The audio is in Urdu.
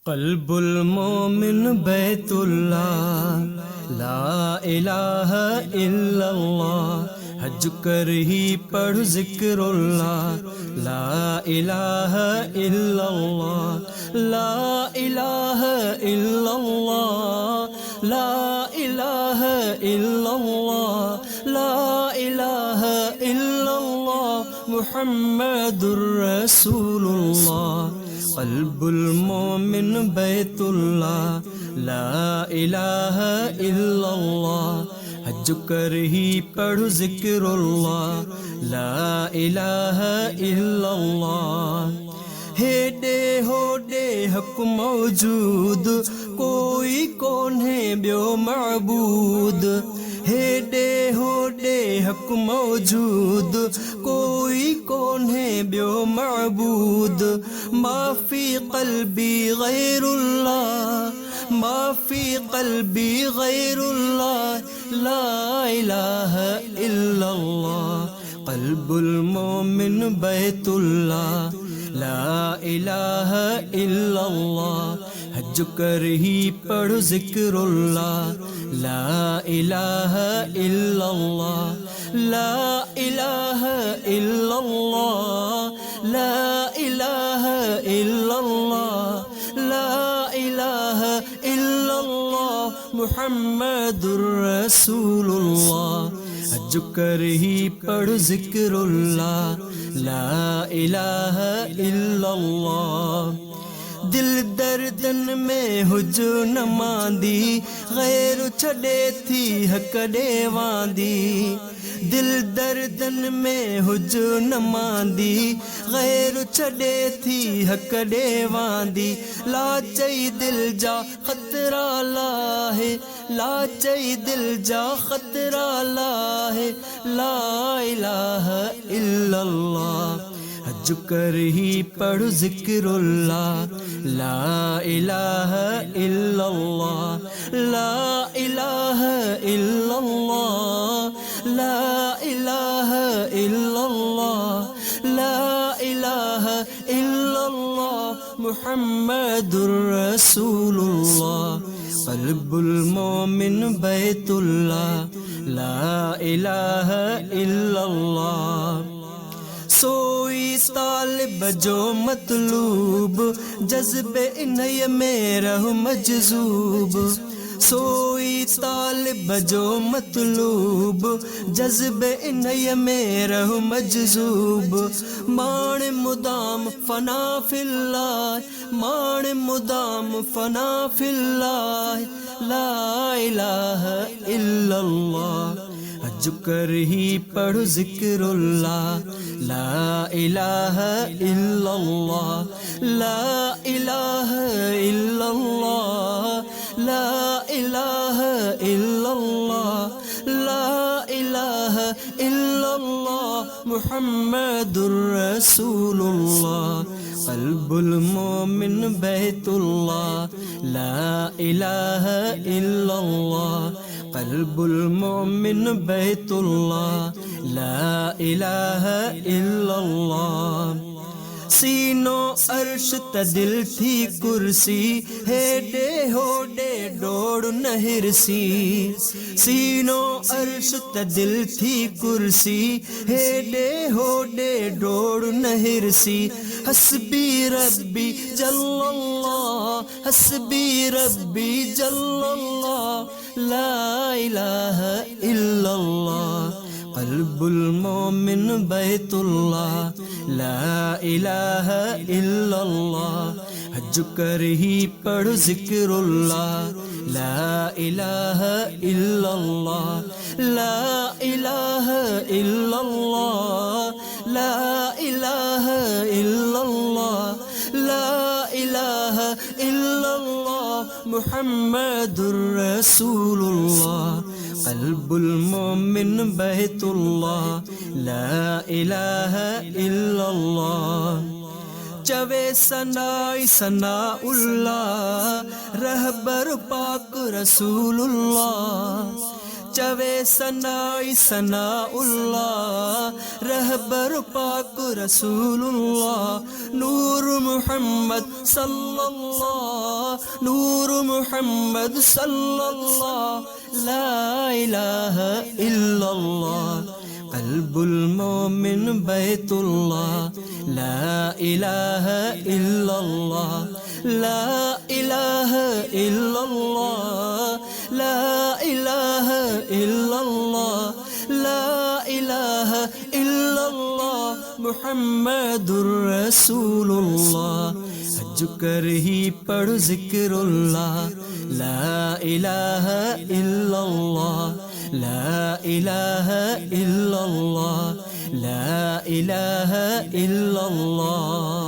قلب المومن بیت اللہ، لا الہ الا اللہ، حج کر ہی پڑھ ذکر اللہ، لا الہ الا اللہ، لا الہ الا اللہ، لا الہ الا اللہ، لا الہ الا اللہ، محمد الرسول اللہ۔ قلب المومن بیت اللہ، لا الہ الا اللہ، حج کر ہی پڑھ ذکر اللہ، لا الہ الا اللہ۔ ہیڈے ہوڈے حق موجود، کوئی کون ہے بیو معبود، ہیڈے ہوڈے حق موجود، کوئی کون ہے بیو معبود، ما فی قلبی غیر اللہ، ما فی قلبی غیر اللہ، لا الہ الا اللہ۔ قلب المومن بیت اللہ، لا الہ الا اللہ، حج کر ہی پڑھ ذکر اللہ، لا الہ الا اللہ، لا الہ الا اللہ، لا الہ الا اللہ، لا الہ الا اللہ، محمد الرسول اللہ۔ حج کر ہی پڑھ ذکر اللہ، لا الہ الا اللہ۔ دل دردن میں حج نماندی، غیر چھڑے تھی حق ڈیواندی، دل دردن میں حج نماندی، غیر چھڑے تھی حق ڈیواندی، لاچئی دل جا خطرہ لاہے، لاچئی دل جا خطرہ لاہے، لا الہ الا اللہ۔ حج کر ہی پڑھ ذکر اللہ، لا الہ الا اللہ، لا الہ الا اللہ، لا الہ الا اللہ، لا الہ الا اللہ، محمد الرسول اللہ۔ قلب المومن بیت اللہ، لا الہ الا اللہ۔ سوئی طالب جو مطلوب، جذب انہی میں رہ مجذوب، سوئی طالب جو مطلوب، جذب انہی میں رہ مجذوب، مان مدام فنا فی اللہ، مان مدام فنا فی اللہ، لا الہ الا اللہ۔ حج کر ہی پڑھ ذکر اللہ، لا الہ الا اللہ، لا الہ الا اللہ، لا الہ الا اللہ، لا الہ الا اللہ، محمد الرسول اللہ۔ قلب المومن بیت اللہ، لا الہ الا اللہ، قلب المومن بیت اللہ، لا الہ الا اللہ۔ سینو عرش تدل تھی کرسی، ہیڈے ہوڈے ڈوڑ نہرسی، سینو عرش تدل تھی کرسی، ہیڈے ہوڈے ڈوڑ نہرسی، حسبی ربی جل اللہ، حسبی ربی جل اللہ، لا الہ الا اللہ۔ قلب المومن بیت اللہ، لا الہ الا اللہ، حج کر ہی پڑھ ذکر اللہ، لا الہ الا اللہ، لا الہ الا اللہ، لا الہ الا اللہ، لا الہ الا اللہ، محمد الرسول اللہ۔ قلب المومن بیت اللہ، لا الہ الا اللہ۔ چوے ثنائی ثناء اللہ، رہبر پاک رسول اللہ، چوے ثنائی ثناءاللہ رہبر پاک رسول اللہ نور محمد صلی اللہ نور محمد صلی اللہ لا الہ الا اللہ قلب المومن بیت اللہ لا الہ الا اللہ لا الہ الا اللہ لا الہ الا اللہ لا الہ الا اللہ محمد الرسول اللہ حج کر ہی پڑھ ذکر اللہ لا الہ الا اللہ لا الہ الا اللہ لا الہ الا اللہ